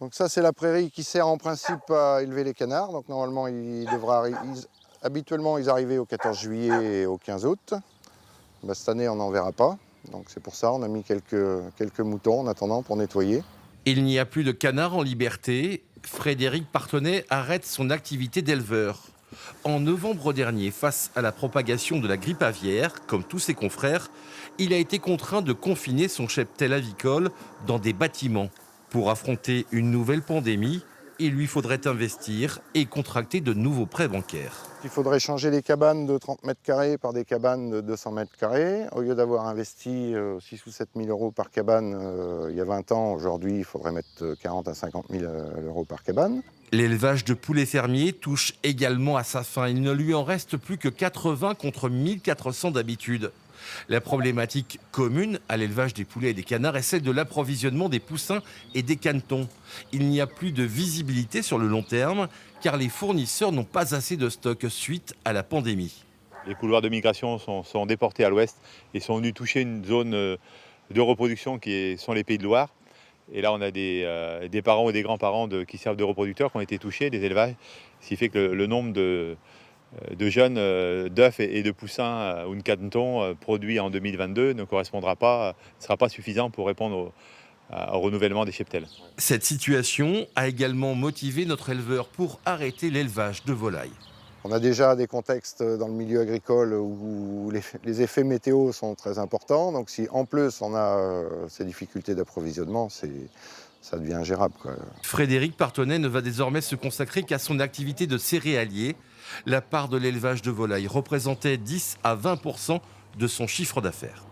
Donc ça, c'est la prairie qui sert en principe à élever les canards. Donc normalement, habituellement, ils arrivaient au 14 juillet et au 15 août. Cette année, on n'en verra pas. Donc c'est pour ça on a mis quelques moutons en attendant pour nettoyer. Il n'y a plus de canards en liberté. Frédéric Partenay arrête son activité d'éleveur. En novembre dernier, face à la propagation de la grippe aviaire, comme tous ses confrères, il a été contraint de confiner son cheptel avicole dans des bâtiments. Pour affronter une nouvelle pandémie, il lui faudrait investir et contracter de nouveaux prêts bancaires. Il faudrait changer les cabanes de 30 mètres carrés par des cabanes de 200 mètres carrés. Au lieu d'avoir investi 6 ou 7 000 euros par cabane il y a 20 ans, aujourd'hui il faudrait mettre 40 à 50 000 euros par cabane. L'élevage de poulets fermiers touche également à sa fin. Il ne lui en reste plus que 80 contre 1400 d'habitude. La problématique commune à l'élevage des poulets et des canards est celle de l'approvisionnement des poussins et des canetons. Il n'y a plus de visibilité sur le long terme car les fournisseurs n'ont pas assez de stock suite à la pandémie. Les couloirs de migration sont déportés à l'ouest et sont venus toucher une zone de reproduction sont les Pays de Loire. Et là, on a des parents ou des grands-parents qui servent de reproducteurs qui ont été touchés, des élevages, ce qui fait que le nombre de jeunes d'œufs et de poussins ou de canetons produits en 2022 ne sera pas suffisant pour répondre au renouvellement des cheptels. Cette situation a également motivé notre éleveur pour arrêter l'élevage de volailles. On a déjà des contextes dans le milieu agricole où les effets météo sont très importants. Donc si en plus on a ces difficultés d'approvisionnement, ça devient ingérable, quoi. Frédéric Partenay ne va désormais se consacrer qu'à son activité de céréalier. La part de l'élevage de volailles représentait 10 à 20% de son chiffre d'affaires.